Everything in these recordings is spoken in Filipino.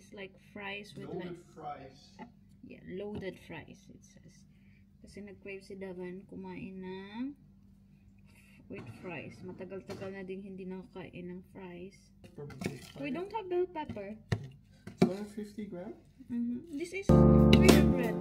is like fries with loaded like fries. Yeah, loaded fries it says. Kasi nag-crave si Davan kumain ng with fries. Matagal-tagal na din hindi nakakain ng fries. We don't have bell pepper. 250 grams? This is 300.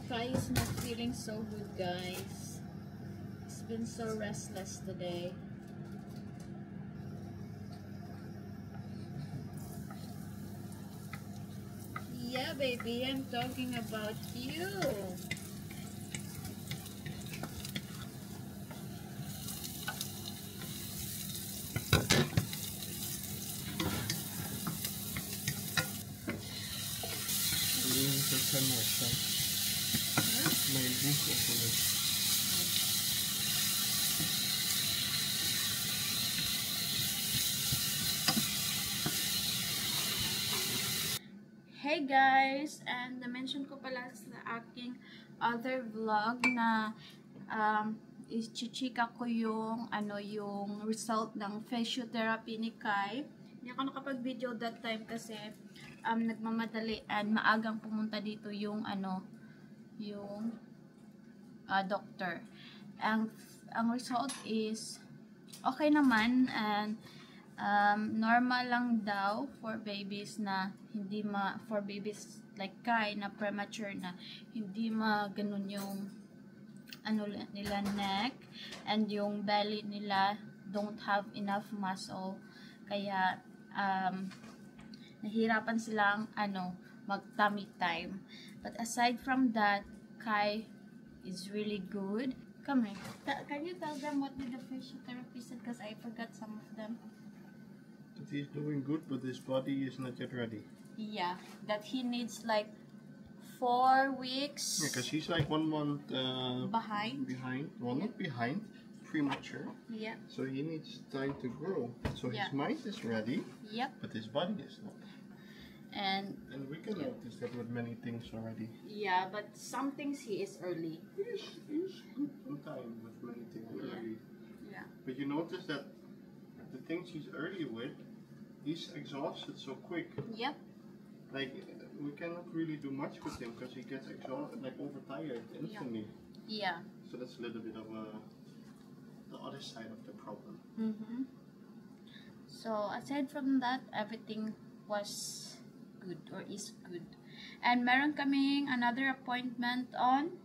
Kai is not feeling so good, guys. He's been so restless today. Yeah, baby, I'm talking about you. Hey guys, and na-mention ko pala sa aking other vlog na i-chichika ko yung yung result ng physiotherapy ni Kai. Hindi ako nakapag-video that time kasi nagmamadali and maagang pumunta dito yung doctor. Ang result is okay naman and normal lang daw for babies na for babies like Kai na premature na hindi ganun yung nila neck and yung belly nila don't have enough muscle kaya nahirapan silang mag tummy time, but aside from that Kai is really good. Come here. Can you tell them what did the physiotherapy said, because I forgot some of them? That he's doing good, but his body is not yet ready. Yeah, that he needs like 4 weeks. Yeah, because he's like 1 month behind. Well, not behind, premature. Yeah. So he needs time to grow. So his mind is ready. Yep. But his body is not. And we can notice that with many things already. Yeah, but some things he is early. He's good on time with many things early. Yeah. But you notice that the things he's early with, he's exhausted so quick. Yep. Like, we cannot really do much with him because he gets exhausted, like overtired instantly. Yeah. So that's a little bit of the other side of the problem. So aside from that, everything was good or is good. And meron kaming another appointment on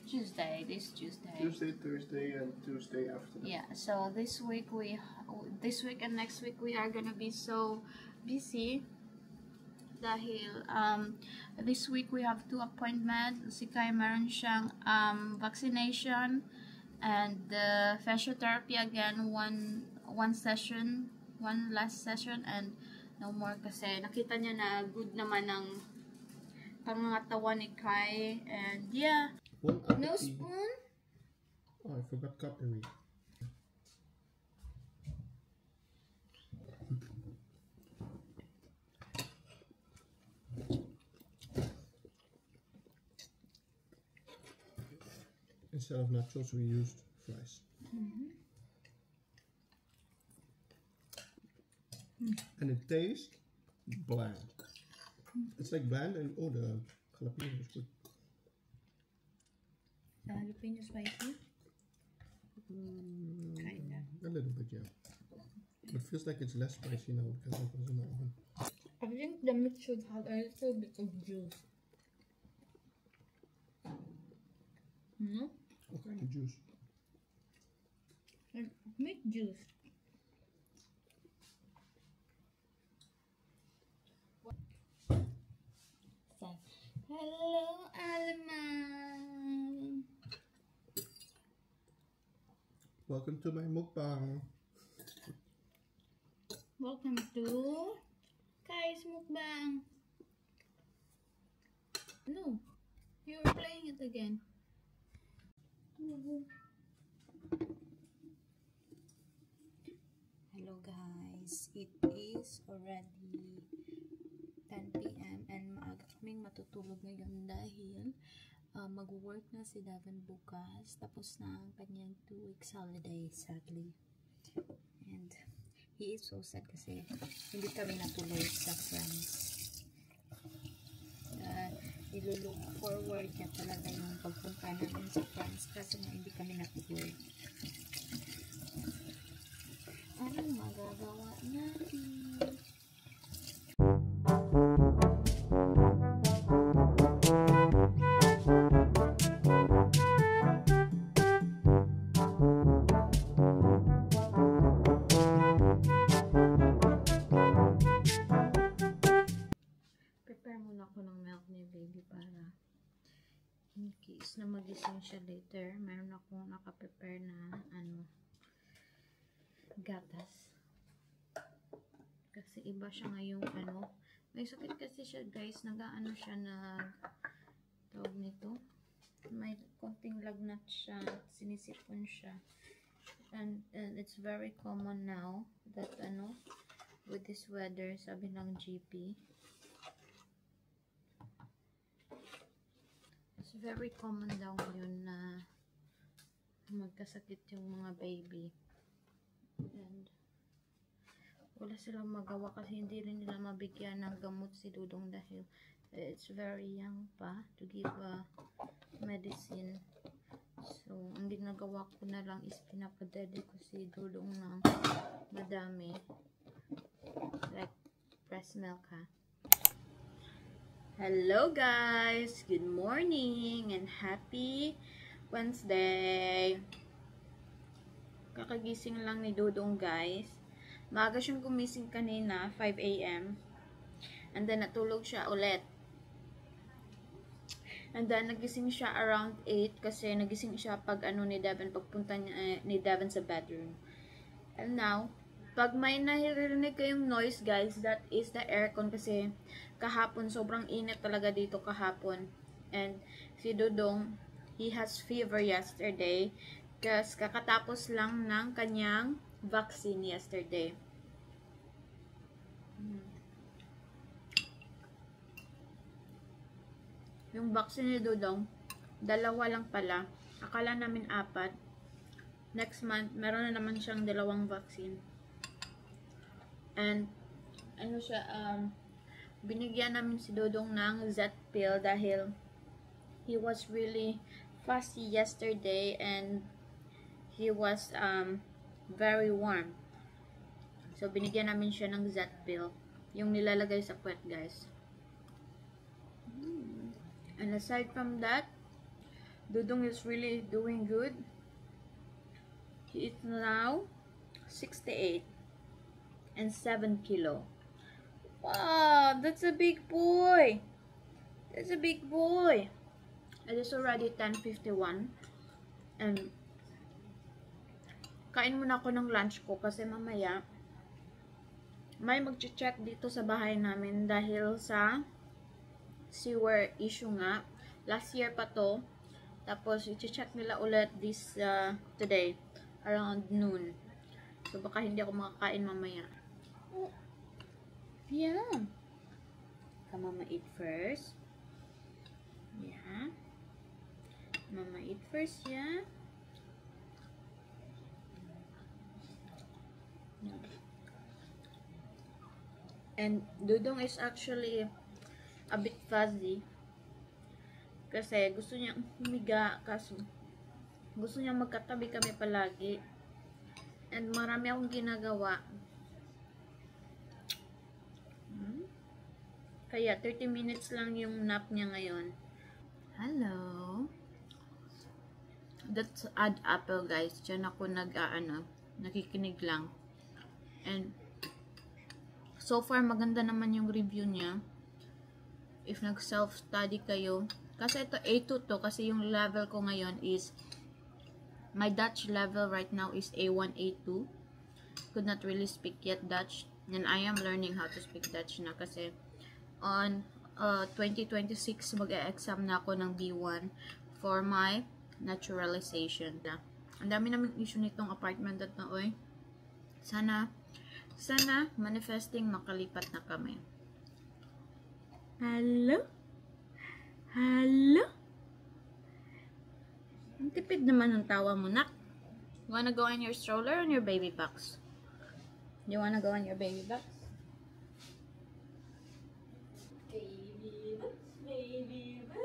Tuesday. This Tuesday. Tuesday, Thursday, and Tuesday after that. Yeah. So this week and next week we are gonna be so busy. Dahil this week we have 2 appointments. Si Kai meron siyang vaccination and the physiotherapy again, one last session and no more kasi nakita niya na good naman ng pangangatawan ni Kai and yeah. No spoon? Oh, I forgot cutlery. Instead of nachos, we used fries. And it tastes bland. It's like bland and the jalapeno is good. The jalapeno spicy? Kinda. A little bit, yeah. But it feels like it's less spicy now because it was in the oven. I think the meat should have a little bit of juice. No? What kind of juice? Meat juice. Hello, Alma. Welcome to my mukbang. Welcome to Kai's Mukbang. No, you're playing it again. Hello guys, it is already 10 p.m. and maaga kaming matutulog ngayon dahil mag-work na si Davin bukas. Tapos na ang kanyang 2 weeks holiday sadly. And he is so sad kasi hindi kami natuloy sa France. Ilulook forward niya talaga yung pagpunta namin sa France kasi nga hindi kami natuloy. Anong magagawa natin? Prepare muna ako ng milk ni baby para in case na magising siya later. Meron akong nakaprepare na gatas. Kasi iba siya ngayong may sakit kasi siya guys. Nag-ano siya tawag nito. May konting lagnat siya. Sinisipon siya. And it's very common now that with this weather, sabi ng GP. It's very common daw ngayon na magkasakit yung mga baby. And wala silang magawa kasi hindi rin nila mabigyan ng gamot si Dudong dahil it's very young pa to give medicine. So, ang ginagawa ko na lang is pinapadede ko si Dudong ng madami. Like breast milk ha. Hello guys! Good morning and happy Wednesday! Kakagising lang ni Dudong guys. Maaga siyang gumising kanina, 5 a.m. And then natulog siya ulit. And then nagising siya around 8 kasi nagising siya pag ni Devin, pagpunta ni Devin sa bedroom. And now, pag may naririnig kayong noise guys, that is the aircon kasi kahapon sobrang init talaga dito kahapon. And si Dudong, he has fever yesterday. Kasi kakatapos lang ng kanyang vaccine yesterday. Yung vaccine ni Dudong, 2 lang pala. Akala namin 4. Next month, meron na naman siyang 2 vaccine. And, binigyan namin si Dudong ng Z pill dahil he was really fussy yesterday and he was very warm. So, binigyan namin siya ng Z pill. Yung nilalagay sa puwet, guys. And aside from that, Dudong is really doing good. He is now 68 and 7 kilo. Wow, that's a big boy. That's a big boy. It is already 10:51. And kain muna ako ng lunch ko kasi mamaya may mag-check dito sa bahay namin dahil sa sewer issue nga. Last year pa to. Tapos i-check nila ulit today around noon. So baka hindi ako makakain mamaya. Oh. Yeah. Can Mama eat first? Yeah. Mama eat first, yeah. And Dudong is actually a bit fuzzy kasi gusto niya humiga kasi gusto niya magkatabi kami palagi and marami akong ginagawa kaya 30 minutes lang yung nap niya ngayon. Hello, that's Ad Apple guys. Diyan ako nakikinig lang. And so far, maganda naman yung review niya. If nag-self-study kayo. Kasi ito, A2 to. Kasi yung level ko ngayon is, my Dutch level right now is A1, A2. Could not really speak yet Dutch. And I am learning how to speak Dutch na kasi on 2026 mag-e-exam na ako ng B1 for my naturalization na. Ang dami naming issue nitong apartment at na oy. Sana manifesting makalipat na kami. Hello? Hello? Ang tipid naman ng tawa mo, nak. You wanna go in your stroller or in your baby box? You wanna go in your baby box? Baby box, baby box,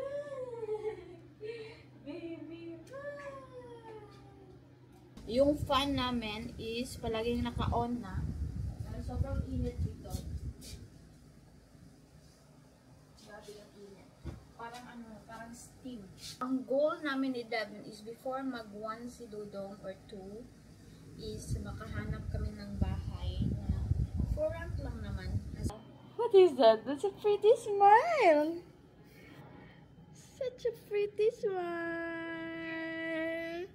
baby box. Yung fan namin is palaging naka-on na. Dahil sobrang init dito. Grabe yung init. Parang steam. Ang goal namin ni Devin is before mag-1 si Dudong or 2 is makahanap kami ng bahay na 4 rank lang naman. What is that? That's a pretty smile. Such a pretty smile.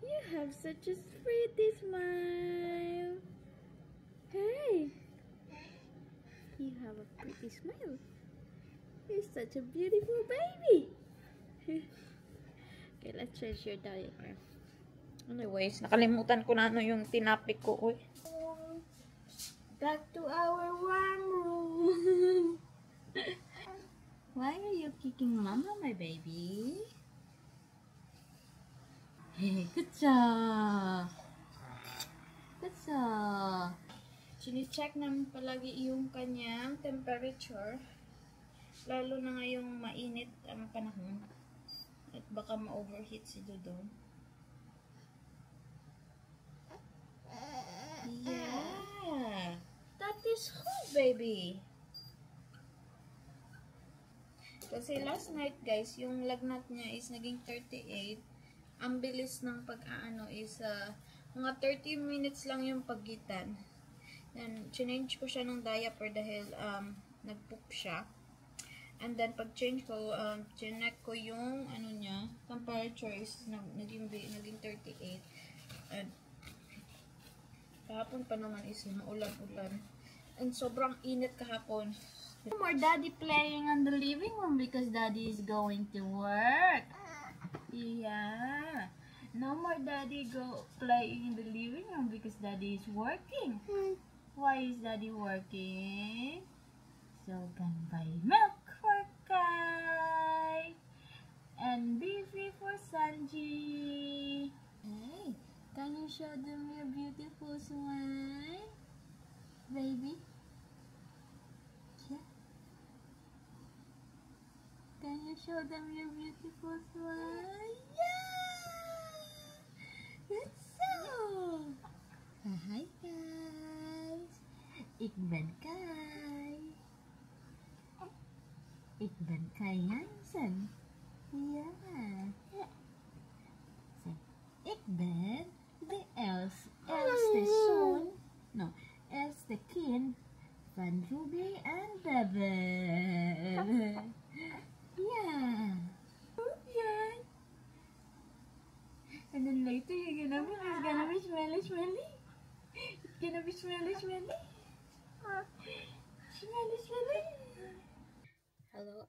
You have such a pretty smile. Hey. You have a pretty smile. You're such a beautiful baby. Okay, let's change your diaper. Anyways, nakalimutan ko na ano yung tinapik ko. Uy. Back to our warm room. Why are you kicking mama, my baby? Hey, good job. Good job. Sini-check namin palagi yung kanyang temperature. Lalo na ngayong mainit ang panahon. At baka ma-overheat si Dudong. Yeah. That is hot, baby. Kasi last night, guys, yung lagnat niya is naging 38. Ang bilis ng pag-aano is mga 30 minutes lang yung pagitan. Then, change ko siya ng diaper dahil nag-poop siya. And then, pag-change ko, chinek ko yung, ano niya, temperature is naging 38. And, kahapon pa naman is maulan-ulan. And, sobrang init kahapon. No more daddy playing on the living room because daddy is going to work. Yeah. No more daddy playing in the living room because daddy is working. Why is daddy working? So, can buy milk for Kai. And beefy for Sanji. Hey, can you show them your beautiful smile? Baby? Yeah. Can you show them your beautiful smile? Yeah! That's so! Hi guys! Ik ben Kai. Ik ben Kai Hansen. Yeah. Say, ik ben de elste zoon. No, elste kind van Ruby and Devin. Yeah. Yeah. And then later it's gonna be smelly. It's gonna be smelly. Smelly. Hello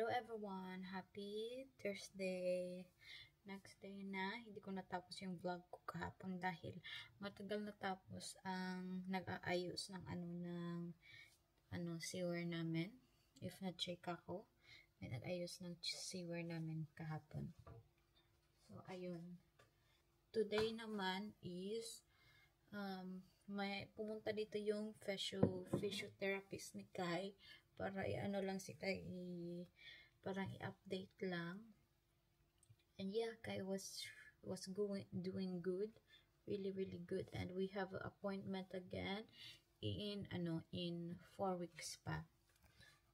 everyone. Happy Thursday. Next day na. Hindi ko natapos yung vlog ko kahapon dahil matagal natapos ang nag-aayos ng sewer namin. If na-check ako, may nag-ayos ng sewer namin kahapon. So, ayun. Today naman is may pumunta dito yung physiotherapist ni Kai para lang si Kai parang i-update lang. And yeah, Kai was doing good, really good, and we have an appointment again in 4 weeks pa.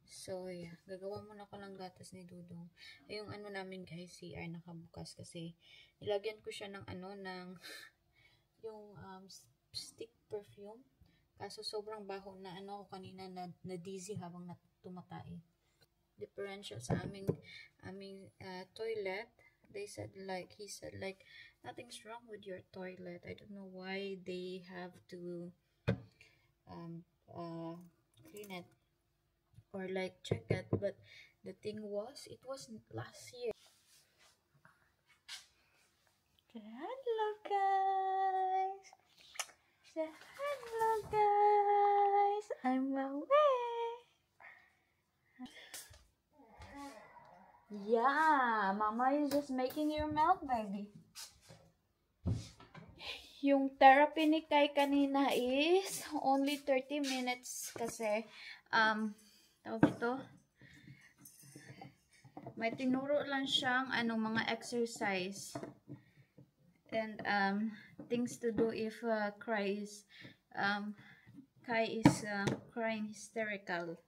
So yeah, gagawa muna ko ng gatas ni Dudong. Yung namin guys, CR nakabukas kasi nilagyan ko siya ng yung stick perfume. Kaso sobrang baho na ako kanina na dizzy habang tumatay. Differential sa aming toilet he said like nothing's wrong with your toilet. I don't know why they have to clean it or like check it, but the thing was, it was last year. Say hello, guys. Say hello, guys. I'm awake. Yeah, Mama is just making your milk, baby. Yung therapy ni Kai kanina is only 30 minutes kasi tawag ito, may tinuro lang siyang mga exercise and things to do if Kai is crying hysterically.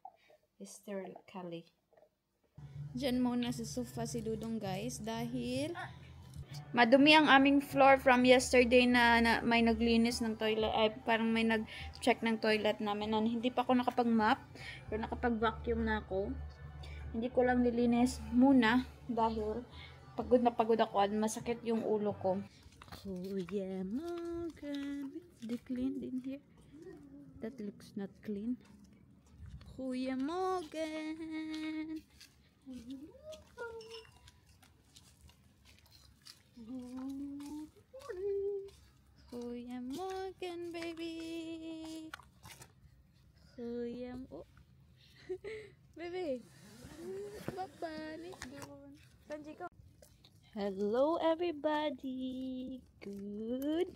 Diyan muna sa sofa si Dudong, guys, dahil madumi ang aming floor from yesterday na may naglinis ng toilet, ay parang may nag-check ng toilet namin. Hindi pa ako nakapag-mop, pero nakapag-vacuum na ako. Hindi ko lang nilinis muna dahil pagod na pagod ako at masakit yung ulo ko. Kuya Morgan, is clean in here? That looks not clean. Kuya Morgan. Kuya Morgan, baby. Baby. Papa, Sanji ko. Hello, everybody. Good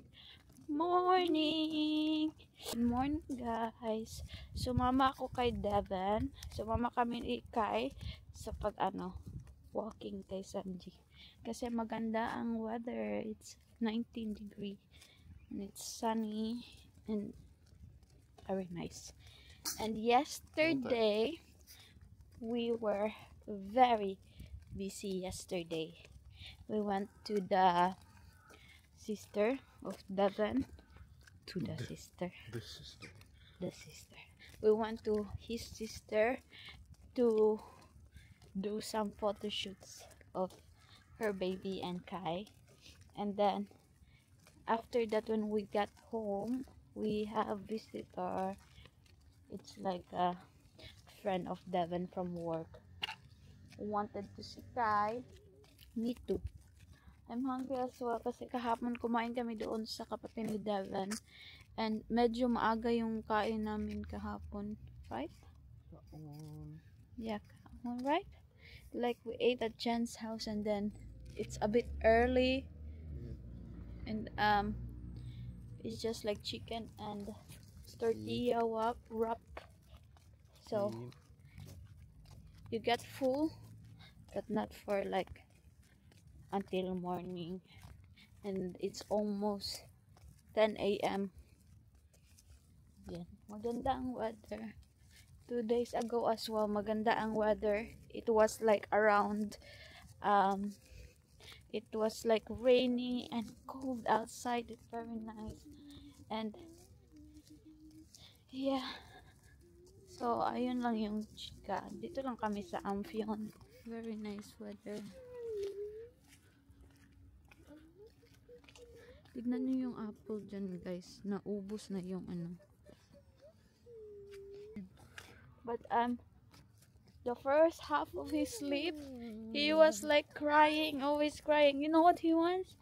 morning. Good morning, guys. Sumama ako kay Devon. Sumama kami ni Kai sa walking kay Sanji. Kasi maganda ang weather. It's 19 degree and it's sunny and very nice. And yesterday we were very busy yesterday. We went to the sister of Devon. The sister. We went to his sister to do some photo shoots of her baby and Kai. And then after that, when we got home, we have a visitor. It's like a friend of Devon from work. Wanted to see Kai. Me too. I'm hungry as well kasi kahapon kumain kami doon sa kapatid ni Devon. And medyo maaga yung kain namin kahapon. Right? Yeah, kahapon, right? Like we ate at Jen's house and then it's a bit early. And it's just like chicken and tortilla wrap. So you get full, but not for like until morning. And it's almost 10 a.m. Yan. Maganda ang weather. 2 days ago as well, maganda ang weather. It was like around it was like rainy and cold outside. It's very nice. And yeah, so ayun lang yung chika. Dito lang kami sa Amphion. Very nice weather. Tignan nyo yung apple dyan, guys. Naubos na yung But the first half of his sleep, he was like crying, always crying. You know what he wants?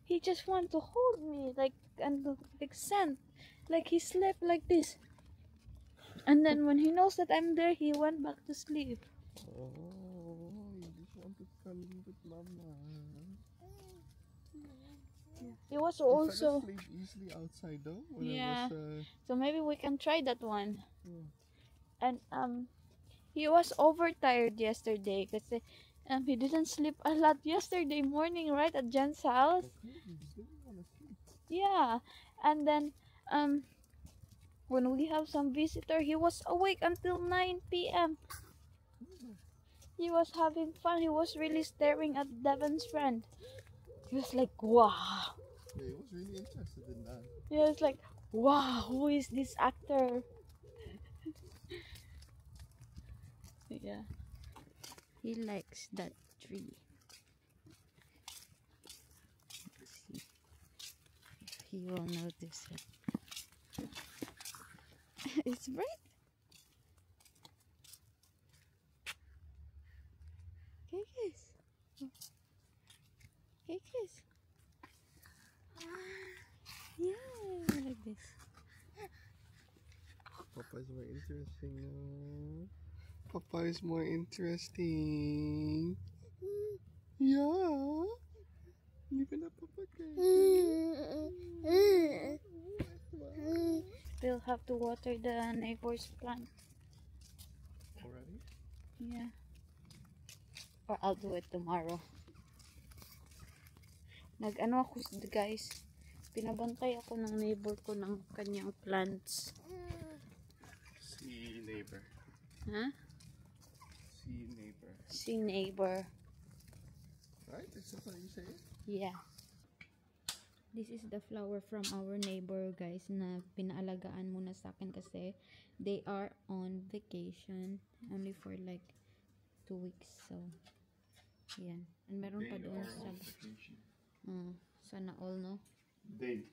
He just wants to hold me, like, and like sand. Like he slept like this. And then when he knows that I'm there, he went back to sleep. Oh, you just want to cuddle with Mama. He was also sleep easily outside though. Yeah. So maybe we can try that one. Yeah. And he was overtired yesterday kasi he didn't sleep a lot yesterday morning, right, at Jen's house. Yeah. And then when we have some visitor, he was awake until 9 p.m. He was having fun. He was really staring at Devon's friend. He was like, wow. Yeah, he was really interested in that. He was like, wow, who is this actor? Yeah. He likes that tree. He will notice it. It's bright. Okay, kiss. Okay, kiss. Yeah, like this. Papa is more interesting now. Papa is more interesting. Yeah. Even a Papa can. Still have to water the neighbor's plant. Already? Yeah. Or I'll do it tomorrow. Nag-ano ako guys. Pinabantay ako ng neighbor ko ng kanyang plants. See neighbor. Huh? See neighbor. Si neighbor. Right? Is that how you say it? Yeah. This is the flower from our neighbor guys na pinaalagaan muna sa akin kasi they are on vacation only for like 2 weeks. So, yan. And meron pa doon sa... sana all, no? They.